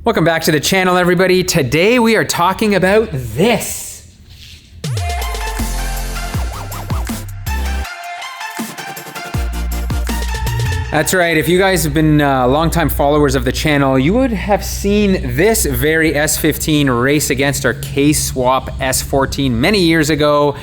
Welcome back to the channel, everybody. Today we are talking about this. That's right, if you guys have been longtime followers of the channel, you would have seen this very S15 race against our K-Swap S14 many years ago.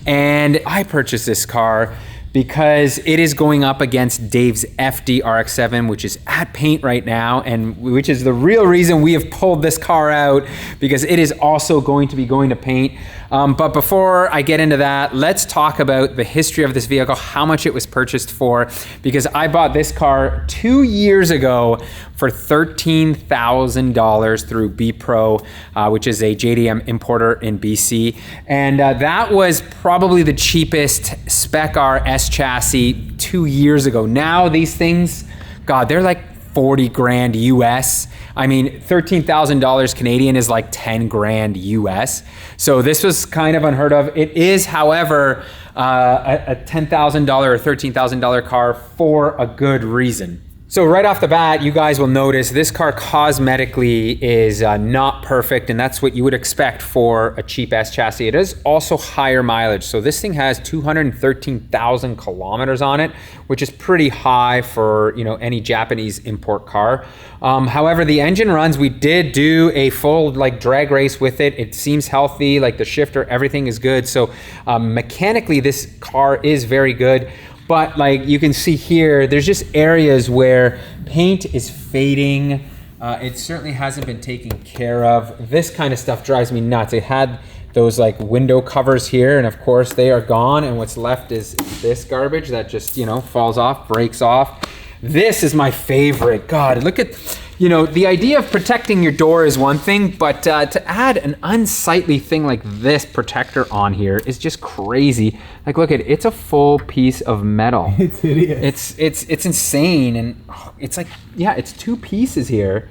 And I purchased this car because it is going up against Dave's FD RX-7, which is at paint right now, and which is the real reason we have pulled this car out, because it is also going to be going to paint. But before I get into that, let's talk about the history of this vehicle, how much it was purchased for, because I bought this car 2 years ago for $13,000 through B Pro, which is a JDM importer in BC. And that was probably the cheapest Spec R S chassis 2 years ago. Now these things, God, they're like 40 grand US. I mean, $13,000 Canadian is like 10 grand US. So this was kind of unheard of. It is, however, a $10,000 or $13,000 car for a good reason. So right off the bat, you guys will notice this car cosmetically is not perfect, and that's what you would expect for a cheap S chassis. It is also higher mileage. So this thing has 213,000 kilometers on it, which is pretty high for, you know, any Japanese import car. However, the engine runs, we did do a full like drag race with it. It seems healthy, like the shifter, everything is good. So mechanically, this car is very good. But like you can see here, there's just areas where paint is fading. It certainly hasn't been taken care of. This kind of stuff drives me nuts. It had those like window covers here, and of course they are gone. And what's left is this garbage that just, you know, falls off, breaks off. This is my favorite. God, look at, you know, the idea of protecting your door is one thing, but to add an unsightly thing like this protector on here is just crazy. Like, look at it, it's a full piece of metal. It's hideous. It's insane, and it's like, yeah, it's two pieces here.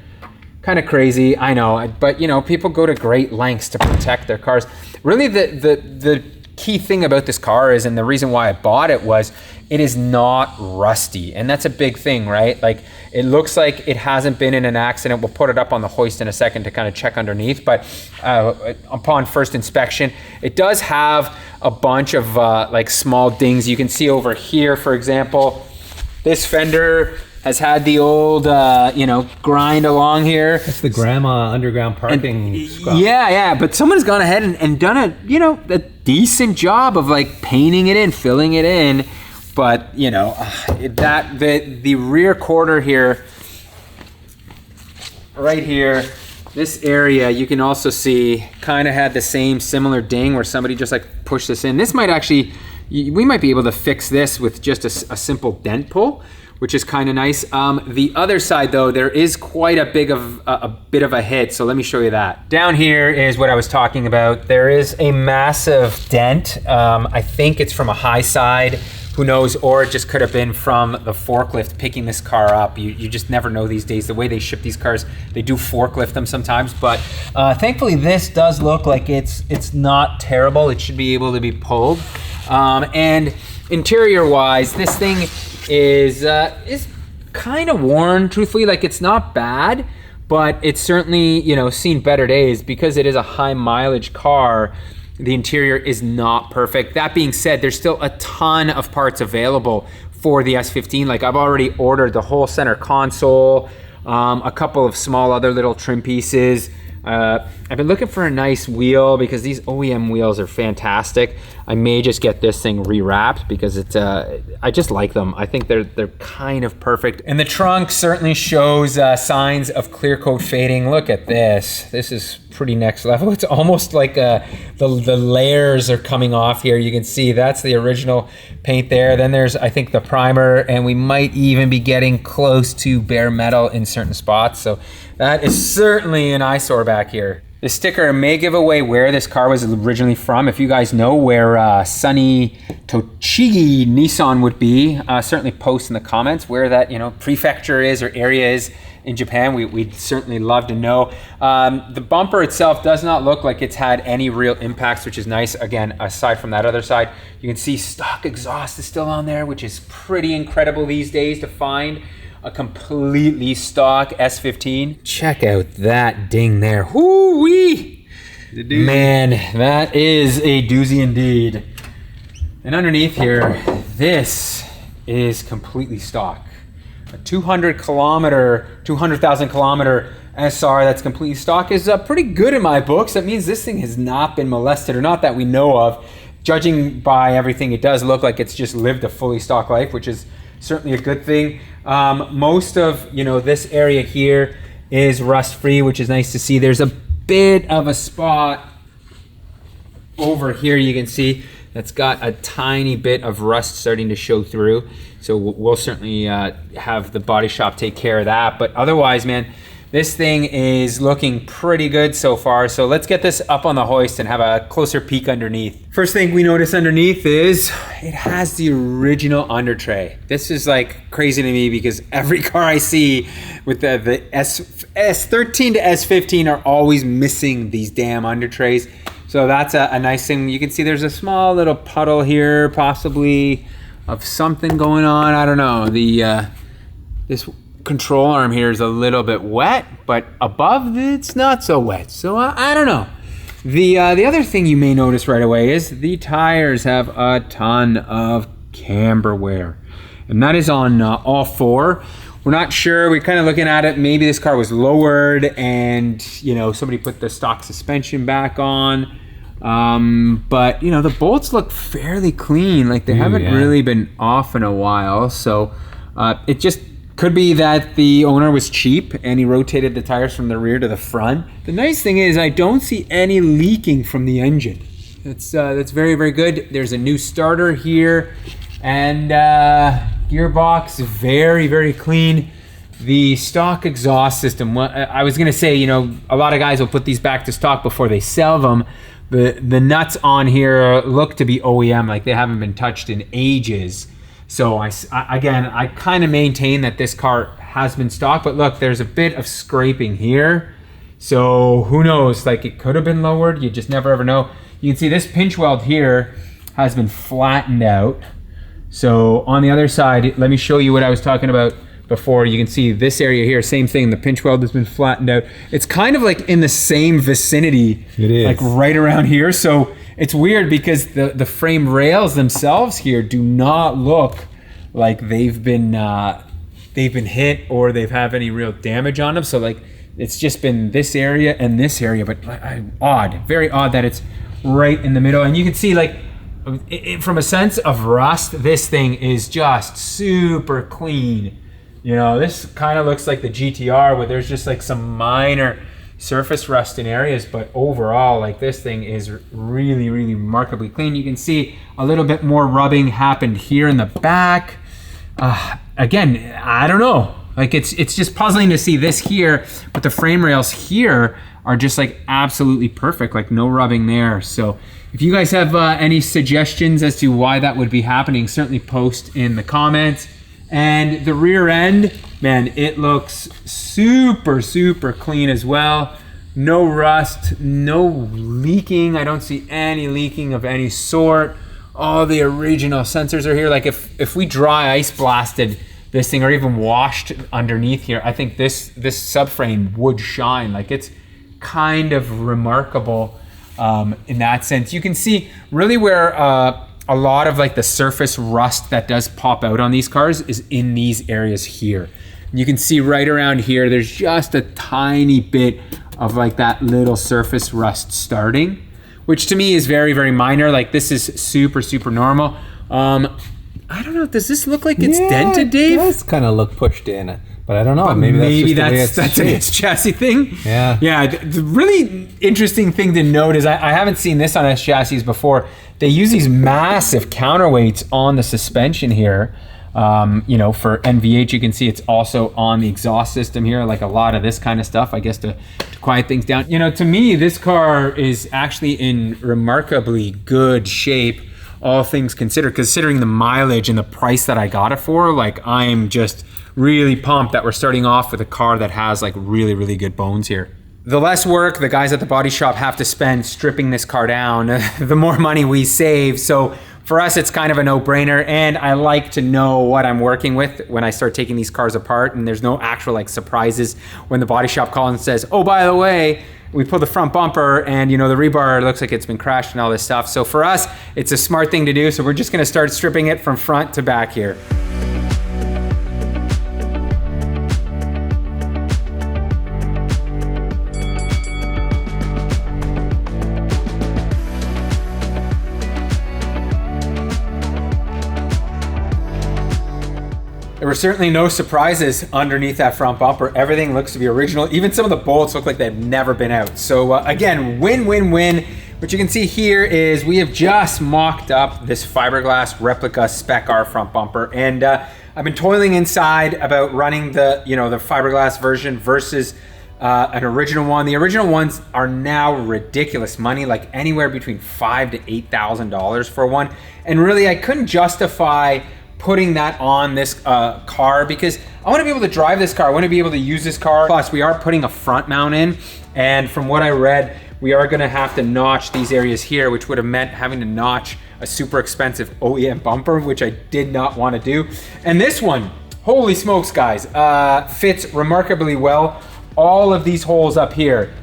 Kind of crazy, I know, but you know, people go to great lengths to protect their cars. Really, the key thing about this car is, and the reason why I bought it was, it is not rusty, and that's a big thing, right? Like, it looks like it hasn't been in an accident. We'll put it up on the hoist in a second to kind of check underneath, but upon first inspection, it does have a bunch of like small dings. You can see over here, for example, this fender has had the old, you know, grind along here. That's the grandma underground parking scrub. Yeah, but someone's gone ahead and done a, you know, a decent job of like painting it in, filling it in. But, you know, the rear quarter here, right here, this area, you can also see kind of had the same similar ding where somebody just like pushed this in. This might actually, we might be able to fix this with just a simple dent pull, which is kind of nice. The other side though, there is quite a bit of a hit. So let me show you that. Down here is what I was talking about. There is a massive dent. I think it's from a high side. Who knows, or it just could have been from the forklift picking this car up. You just never know these days. The way they ship these cars, they do forklift them sometimes. But thankfully, this does look like it's not terrible. It should be able to be pulled. And interior-wise, this thing is kind of worn. Truthfully, like it's not bad, but it's certainly, you know, seen better days because it is a high mileage car. The interior is not perfect. That being said, there's still a ton of parts available for the S15. Like I've already ordered the whole center console, a couple of small other little trim pieces. I've been looking for a nice wheel because these OEM wheels are fantastic. I may just get this thing rewrapped because it's I just like them. I think they're kind of perfect. And the trunk certainly shows signs of clear coat fading. Look at this. This is pretty next level. It's almost like the layers are coming off here. You can see that's the original paint there. Then there's, I think, the primer, and we might even be getting close to bare metal in certain spots. So that is certainly an eyesore back here. The sticker may give away where this car was originally from. If you guys know where sunny Tochigi Nissan would be, certainly post in the comments where that, you know, prefecture is or area is in Japan. We'd certainly love to know. The bumper itself does not look like it's had any real impacts, which is nice. Again, aside from that other side, you can see stock exhaust is still on there, which is pretty incredible these days to find. a completely stock S15. Check out that ding there. Whoo-wee! Man, that is a doozy indeed. And underneath here, this is completely stock. A 200,000 kilometer SR that's completely stock is pretty good in my books. That means this thing has not been molested, or not that we know of. Judging by everything, it does look like it's just lived a fully stock life, which is certainly a good thing. Most of this area here is rust free, which is nice to see. There's a bit of a spot over here you can see that's got a tiny bit of rust starting to show through. So we'll certainly have the body shop take care of that. But otherwise, man, this thing is looking pretty good so far. So let's get this up on the hoist and have a closer peek underneath. First thing we notice underneath is it has the original under tray. This is like crazy to me because every car I see with the S13 to S15 are always missing these damn under trays. So that's a nice thing. You can see there's a small little puddle here, possibly of something going on. I don't know. This control arm here is a little bit wet, but above it's not so wet. So I don't know. The other thing you may notice right away is the tires have a ton of camber wear, and that is on all four. We're not sure. We're kind of looking at it. Maybe this car was lowered and somebody put the stock suspension back on. But the bolts look fairly clean. Like they haven't really been off in a while. So it just could be that the owner was cheap and he rotated the tires from the rear to the front. The nice thing is I don't see any leaking from the engine. That's very, very good. There's a new starter here, and gearbox very, very clean. The stock exhaust system, I was gonna say, a lot of guys will put these back to stock before they sell them. The nuts on here look to be OEM, like they haven't been touched in ages. So I kind of maintain that this car has been stock, but look, there's a bit of scraping here. So who knows, like it could have been lowered. You just never ever know. You can see this pinch weld here has been flattened out. So on the other side, let me show you what I was talking about before. You can see this area here, same thing. The pinch weld has been flattened out. It's kind of like in the same vicinity. It is. Like right around here. So it's weird because the frame rails themselves here do not look like they've been hit or they've had any real damage on them. So like it's just been this area and this area, but odd, very odd that it's right in the middle. And you can see like from a sense of rust, this thing is just super clean. This kind of looks like the GTR where there's just like some minor surface rust in areas, but overall, like this thing is really, really remarkably clean. You can see a little bit more rubbing happened here in the back. Again, I don't know. Like it's just puzzling to see this here, but the frame rails here are just like absolutely perfect, like no rubbing there. So if you guys have any suggestions as to why that would be happening, certainly post in the comments. And the rear end, man, it looks super, super clean as well. No rust, no leaking. I don't see any leaking of any sort. All the original sensors are here. Like if we dry ice blasted this thing or even washed underneath here, I think this subframe would shine. Like it's kind of remarkable in that sense. You can see really where a lot of like the surface rust that does pop out on these cars is in these areas here. You can see right around here, there's just a tiny bit of like that little surface rust starting, which to me is very, very minor. Like this is super, super normal. I don't know, does this look like it's dented, Dave? It does kind of look pushed in, but I don't know. But maybe that's a chassis thing. Yeah. The really interesting thing to note is I haven't seen this on S chassis before. They use these massive counterweights on the suspension here. For NVH, you can see it's also on the exhaust system here, like a lot of this kind of stuff, I guess, to quiet things down. To me, this car is actually in remarkably good shape, all things considered, considering the mileage and the price that I got it for. Like, I'm just really pumped that we're starting off with a car that has like really, really good bones here. The less work the guys at the body shop have to spend stripping this car down, the more money we save. So for us, it's kind of a no-brainer, and I like to know what I'm working with when I start taking these cars apart, and there's no actual like surprises when the body shop calls and says, oh, by the way, we pulled the front bumper and, you know, the rebar looks like it's been crashed and all this stuff. So for us, it's a smart thing to do. So we're just gonna start stripping it from front to back here. There were certainly no surprises underneath that front bumper. Everything looks to be original. Even some of the bolts look like they've never been out. So again, win, win, win. What you can see here is we have just mocked up this fiberglass replica SPEC R front bumper. And I've been toiling inside about running the, you know, the fiberglass version versus an original one. The original ones are now ridiculous money, like anywhere between $5,000 to $8,000 for one. And really, I couldn't justify putting that on this car because I want to be able to drive this car. I want to be able to use this car. Plus, we are putting a front mount in, and from what I read, we are going to have to notch these areas here, which would have meant having to notch a super expensive OEM bumper, which I did not want to do. And this one, holy smokes, guys, fits remarkably well. All of these holes up here,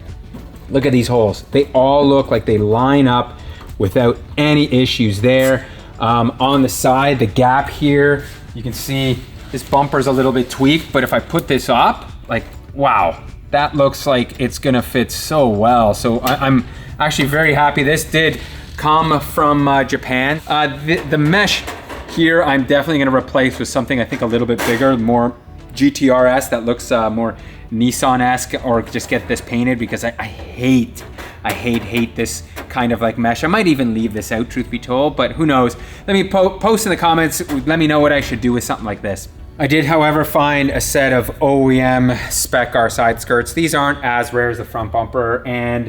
look at these holes. They all look like they line up without any issues there. On the side, the gap here, you can see this bumper's a little bit tweaked, but if I put this up, like, wow, that looks like it's gonna fit so well. So I'm actually very happy. This did come from Japan. The mesh here, I'm definitely gonna replace with something I think a little bit bigger, more GTRS that looks more Nissan-esque, or just get this painted because I hate this kind of like mesh. I might even leave this out, truth be told, but who knows. Let me post in the comments, let me know what I should do with something like this. I did, however, find a set of OEM SPEC R side skirts. These aren't as rare as the front bumper, and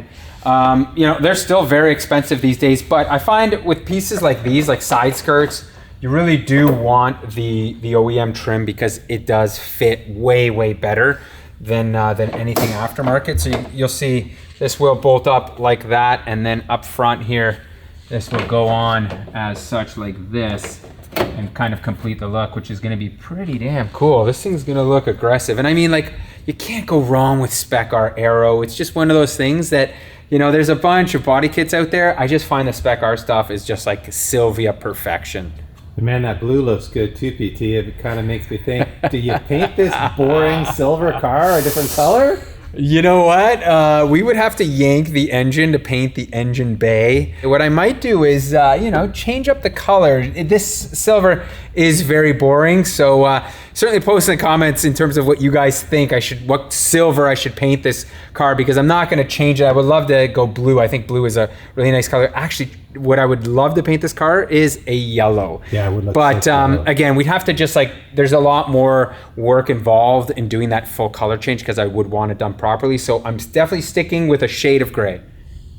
you know, they're still very expensive these days, but I find with pieces like these, like side skirts, you really do want the OEM trim because it does fit way, way better than anything aftermarket. So you'll see this will bolt up like that, and then up front here, this will go on as such like this and kind of complete the look, which is gonna be pretty damn cool. This thing's gonna look aggressive. And I mean, like, you can't go wrong with SPEC R Aero. It's just one of those things that, you know, there's a bunch of body kits out there. I just find the SPEC R stuff is just like Silvia perfection. Man, that blue looks good too, PT. It kind of makes me think, do you paint this boring silver car a different color? You know what? We would have to yank the engine to paint the engine bay. What I might do is, you know, change up the color. This silver is very boring, so certainly post in the comments in terms of what you guys think what silver I should paint this car, because I'm not going to change it. I would love to go blue. I think blue is a really nice color. Actually, what I would love to paint this car is a yellow. Yeah, I would love but to again, we'd have to just like, there's a lot more work involved in doing that full color change because I would want it done properly. So I'm definitely sticking with a shade of gray.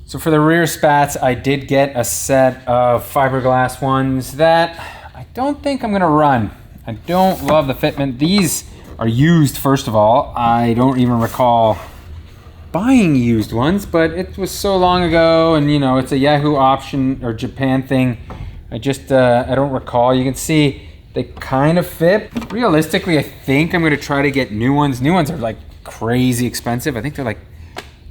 So for the rear spats, I did get a set of fiberglass ones that I don't think I'm gonna run. I don't love the fitment. These are used, first of all. I don't even recall buying used ones, but it was so long ago, and you know, it's a Yahoo option or Japan thing. I don't recall. You can see they kind of fit. Realistically, I think I'm gonna try to get new ones. New ones are like crazy expensive. I think they're like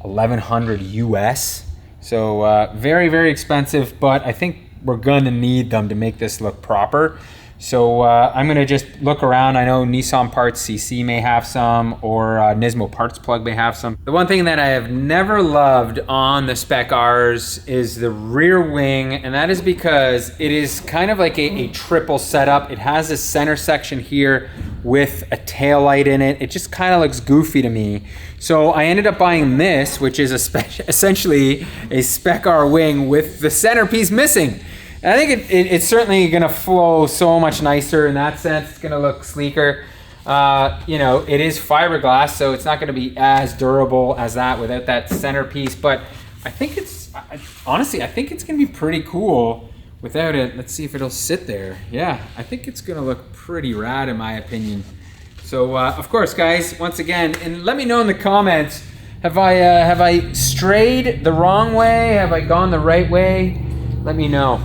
1,100 US. So very, very expensive, but I think we're gonna need them to make this look proper. So I'm gonna just look around. I know Nissan Parts CC may have some, or Nismo Parts Plug may have some. The one thing that I have never loved on the SPEC Rs is the rear wing, and that is because it is kind of like a triple setup. It has a center section here with a tail light in it. It just kind of looks goofy to me. So I ended up buying this, which is essentially a SPEC R wing with the centerpiece missing. And I think it's certainly gonna flow so much nicer in that sense. It's gonna look sleeker. You know, it is fiberglass, so it's not gonna be as durable as that without that centerpiece, but I think honestly, I think it's gonna be pretty cool without it. Let's see if it'll sit there. Yeah, I think it's gonna look pretty rad in my opinion. So of course, guys, once again, and let me know in the comments, have I strayed the wrong way? Have I gone the right way? Let me know.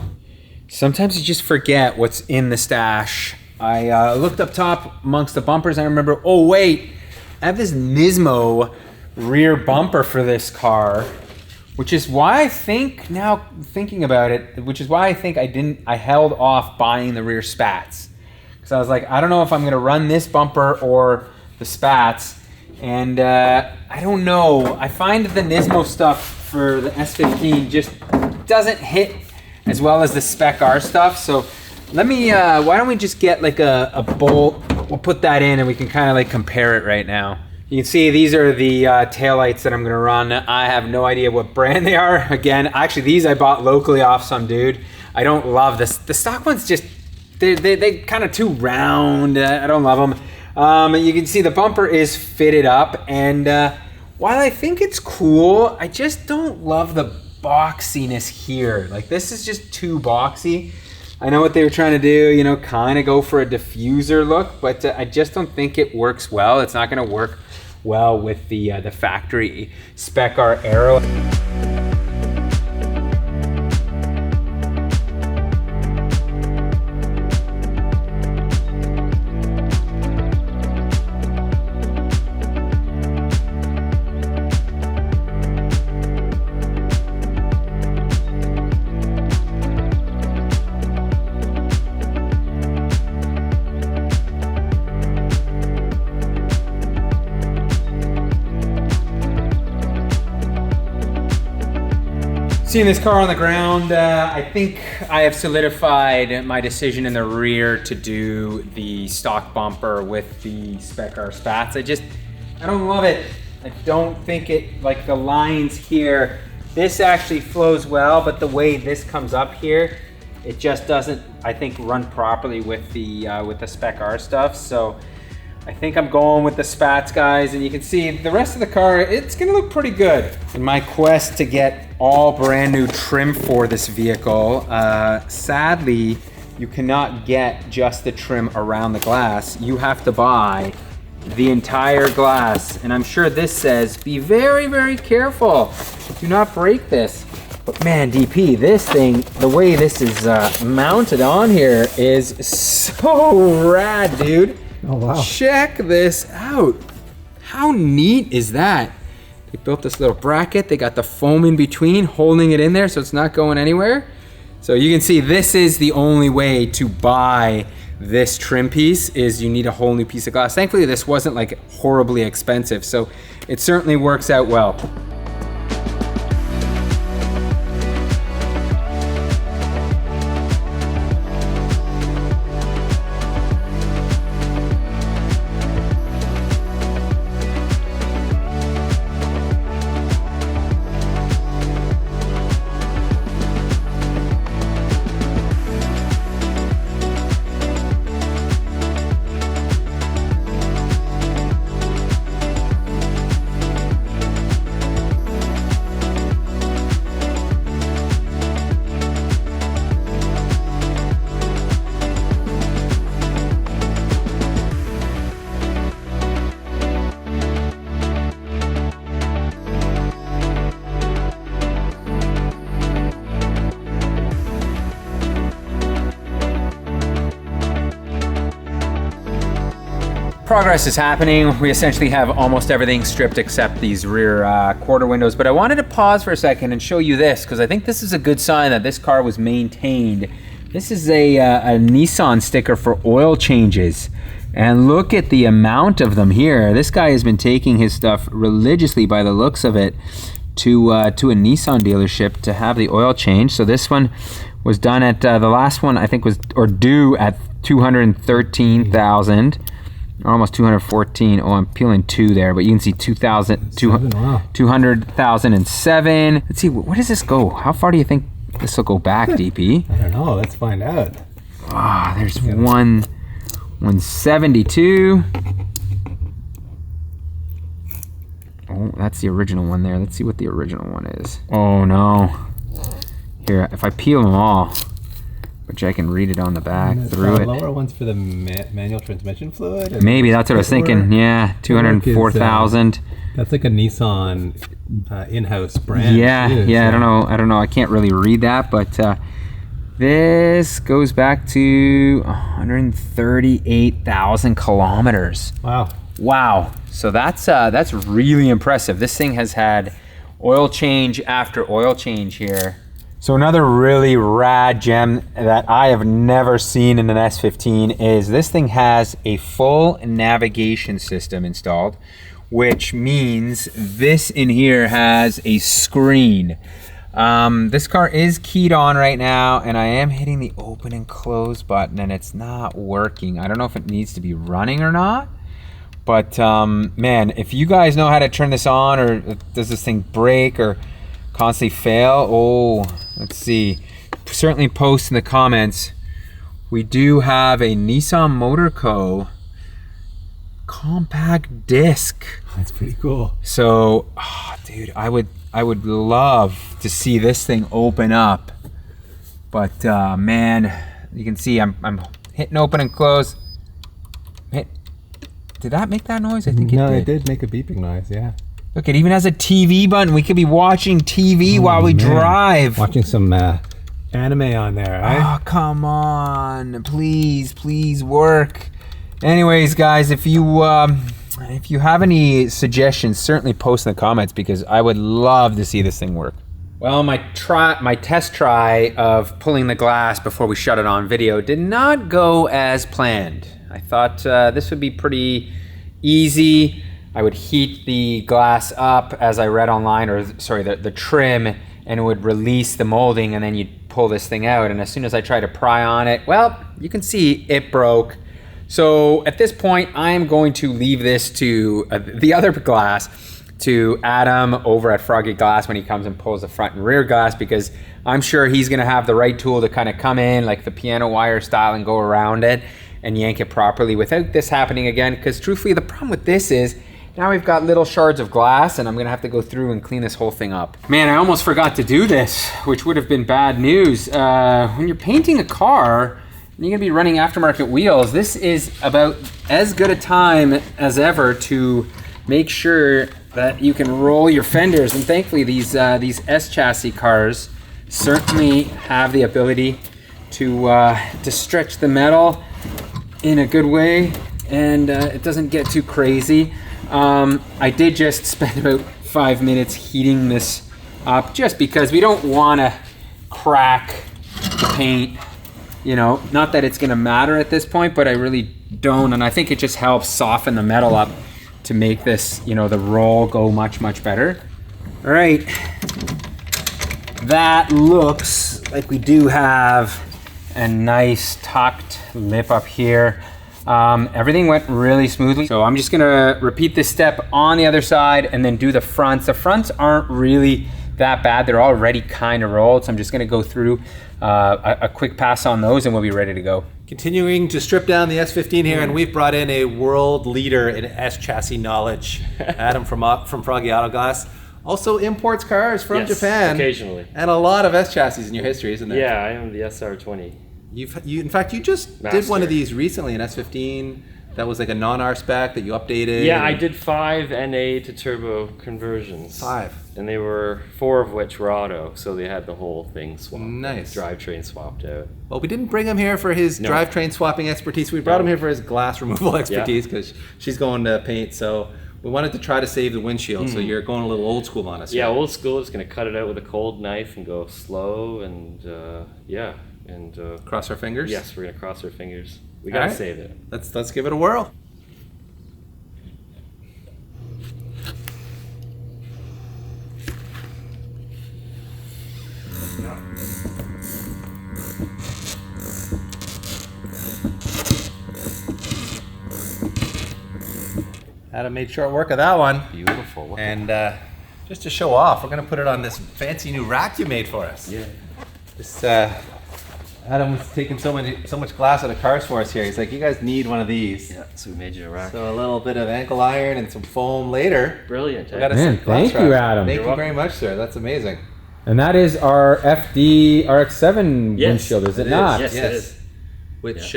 Sometimes you just forget what's in the stash. I looked up top amongst the bumpers and I remember, oh wait, I have this Nismo rear bumper for this car, which is why I think, now thinking about it, which is why I think I held off buying the rear spats. Because I was like, I don't know if I'm gonna run this bumper or the spats. And I don't know, I find the Nismo stuff for the S15 just doesn't hit as well as the SPEC R stuff. So let me, why don't we just get like a bolt, we'll put that in and we can kind of like compare it right now. You can see these are the taillights that I'm gonna run. I have no idea what brand they are. Again, actually these I bought locally off some dude. I don't love this. The stock ones just, they kind of too round. I don't love them. You can see the bumper is fitted up, and while I think it's cool, I just don't love the boxiness here. Like this is just too boxy. I know what they were trying to do, you know, kind of go for a diffuser look, but I just don't think it works well. It's not going to work well with the factory SPEC R Aero. Seeing this car on the ground, I think I have solidified my decision in the rear to do the stock bumper with the SPEC R spats. I don't love it. I don't think it, like the lines here, this actually flows well, but the way this comes up here, it just doesn't, I think, run properly with the SPEC R stuff. So I think I'm going with the spats, guys, and you can see the rest of the car, it's gonna look pretty good. In my quest to get all brand new trim for this vehicle, sadly, you cannot get just the trim around the glass. You have to buy the entire glass. And I'm sure this says, be very, very careful. Do not break this. But man, DP, this thing, the way this is mounted on here is so rad, dude. Oh, wow. Check this out. How neat is that? They built this little bracket. They got the foam in between, holding it in there so it's not going anywhere. So you can see this is the only way to buy this trim piece, is you need a whole new piece of glass. Thankfully, this wasn't like horribly expensive, so it certainly works out well. Progress is happening. We essentially have almost everything stripped except these rear quarter windows, but I wanted to pause for a second and show you this because I think this is a good sign that this car was maintained. This is a Nissan sticker for oil changes, and look at the amount of them here. This guy has been taking his stuff religiously, by the looks of it, to a Nissan dealership to have the oil change. So this one was done at the last one I think was due at 213,000. Almost 214. Oh, I'm peeling 2 there, but you can see 200,007. Let's see, where does this go? How far do you think this will go back, DP? I don't know. Let's find out. Ah, there's 172. Oh, that's the original one there. Let's see what the original one is. Oh no. Here, if I peel them all, which I can read it on the back through it. Lower ones for the manual transmission fluid? Maybe, that's what I was thinking. Yeah, 204,000. That's like a Nissan in-house brand. Yeah, too, yeah, so. I don't know. I can't really read that, but This goes back to 138,000 kilometers. Wow. Wow. So that's really impressive. This thing has had oil change after oil change here. So another really rad gem that I have never seen in an S15 is this thing has a full navigation system installed, which means this in here has a screen. This car is keyed on right now, and I am hitting the open and close button and it's not working. I don't know if it needs to be running or not, but man, if you guys know how to turn this on, or does this thing break or constantly fail, oh, let's see. Certainly post in the comments. We do have a Nissan Motor Co. compact disc. That's pretty cool. So, oh, dude, I would love to see this thing open up, but man, you can see I'm hitting open and close. Did that make that noise? I think no, it did. it did make a beeping noise. Yeah. Look, it even has a TV button. We could be watching TV while we drive. Watching some anime on there, right? Oh, come on, please work. Anyways, guys, if you have any suggestions, certainly post in the comments, because I would love to see this thing work. Well, my test try of pulling the glass before we shut it on video did not go as planned. I thought this would be pretty easy. I would heat the glass up as I read online, or sorry, the trim, and it would release the molding, and then you'd pull this thing out. And as soon as I try to pry on it, well, you can see it broke. So at this point, I am going to leave this to the other glass, to Adam over at Froggy Glass when he comes and pulls the front and rear glass, because I'm sure he's gonna have the right tool to kind of come in like the piano wire style and go around it and yank it properly without this happening again. Because truthfully, the problem with this is now we've got little shards of glass and I'm gonna have to go through and clean this whole thing up. Man, I almost forgot to do this, which would have been bad news. When you're painting a car, and you're gonna be running aftermarket wheels, this is about as good a time as ever to make sure that you can roll your fenders. And thankfully these S chassis cars certainly have the ability to stretch the metal in a good way, and it doesn't get too crazy. I did just spend about 5 minutes heating this up, just because we don't want to crack the paint. You know, not that it's gonna matter at this point, but I really don't, and I think it just helps soften the metal up to make this, you know, the roll go much better. All right, that looks like we do have a nice tucked lip up here. Everything went really smoothly, so I'm just gonna repeat this step on the other side and then do the fronts. The fronts aren't really that bad, they're already kind of rolled, so I'm just gonna go through a quick pass on those and we'll be ready to go. Continuing to strip down the S15 here, and we've brought in a world leader in S chassis knowledge, Adam from Froggy Auto Glass. Also imports cars from Japan. Occasionally. And a lot of S chassis in your history, isn't there? Yeah, I am the SR20. In fact, you just did one of these recently, an S15 that was like a non-R spec that you updated. Yeah, I did 5 NA to turbo conversions. 5. And they were 4 of which were auto, so they had the whole thing swapped. Nice. Drivetrain swapped out. Well, we didn't bring him here for his drivetrain swapping expertise. We brought him here for his glass removal expertise, because she's going to paint. So we wanted to try to save the windshield. So you're going a little old school on us. Yeah, old school. Just going to cut it out with a cold knife and go slow, and cross our fingers. Yes, we're going to cross our fingers. We got to save it. Let's give it a whirl. Adam made short work of that one. Beautiful. And just to show off, we're going to put it on this fancy new rack you made for us. Yeah. This Adam was taking so much glass out of cars for us here. He's like, you guys need one of these. Yeah, so we made you a rack. So a little bit of ankle iron and some foam later. Brilliant. We got a Man, sick glass thank you, rack. Adam. Thank you very much, sir. That's amazing. And that is our FD RX-7 windshield, is it not? Yes, it is. Which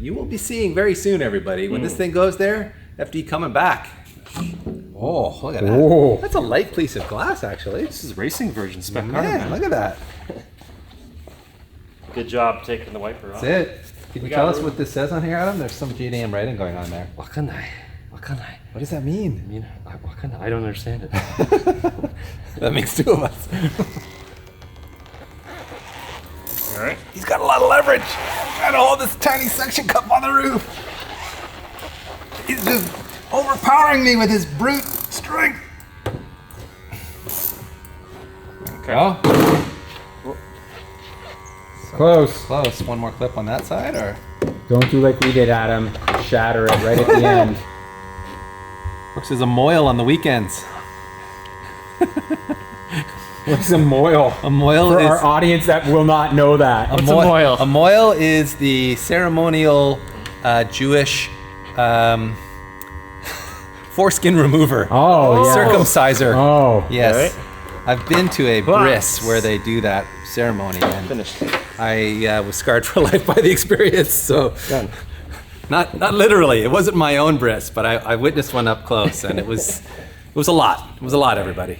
you will be seeing very soon, everybody. When this thing goes there, FD coming back. Oh, look at that. Whoa. That's a light piece of glass, actually. This is racing version spec car. Man, look at that. Good job taking the wiper off. That's it. Can you tell us what this says on here, Adam? There's some GDM writing going on there. What What does that mean? I mean, I don't understand it. That makes two of us. All right. He's got a lot of leverage. Trying to hold this tiny suction cup on the roof. He's just overpowering me with his brute strength. Okay. Oh, Close. close. One more clip on that side, or? Don't do like we did, Adam. Shatter it right at the end. Works as a moil on the weekends. What's a moil? A moil For is our audience that will not know that. What's a moil? A moil is the ceremonial Jewish foreskin remover. Oh, yeah. Circumciser. Oh. Yes. Right. I've been to a bris where they do that ceremony, and Finished. I was scarred for life by the experience. So, Done. not literally. It wasn't my own bris, but I witnessed one up close, and it was a lot. It was a lot, everybody.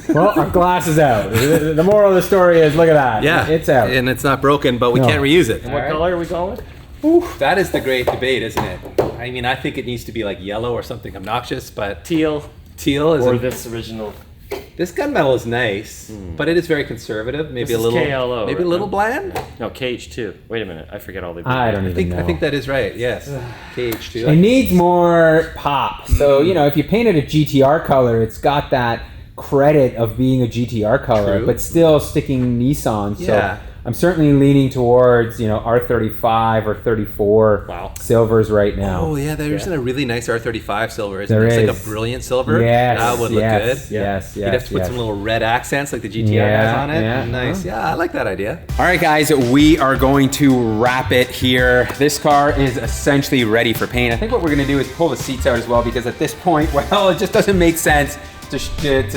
Well, our glass is out. The moral of the story is, look at that. Yeah, It's out. and it's not broken, but we No. can't reuse it. What All right. color are we going with? That is the great debate, isn't it? I mean, I think it needs to be like yellow or something obnoxious, but Teal teal is or a, this original? this gunmetal is nice, but it is very conservative. Maybe This a is little, KLO, maybe a right? little bland. No, KH2. Wait a minute. I forget all the. I don't even know. I think that is right. Yes, KH2. It needs more pop. So, you know, if you painted a GTR color, it's got that credit of being a GTR color, True. but still sticking Nissan. So Yeah. I'm certainly leaning towards, you know, R35 or 34 Wow. silvers right now. Oh yeah, there's a really nice R35 silver. Isn't There it? It's like is. a brilliant silver. Yes, That would look yes, good. yes, You'd have yes, to put yes. some little red accents like the GTR Yeah, has on it. yeah. Nice. Yeah, I like that idea. All right, guys, we are going to wrap it here. This car is essentially ready for paint. I think what we're gonna do is pull the seats out as well, because at this point, well, it just doesn't make sense to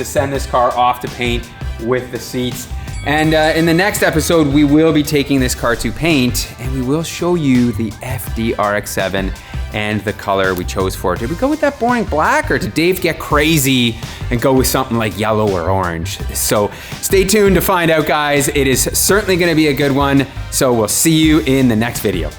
send this car off to paint with the seats. And in the next episode, we will be taking this car to paint, and we will show you the FD RX-7 and the color we chose for it. Did we go with that boring black, or did Dave get crazy and go with something like yellow or orange? So stay tuned to find out, guys. It is certainly gonna be a good one. So we'll see you in the next video.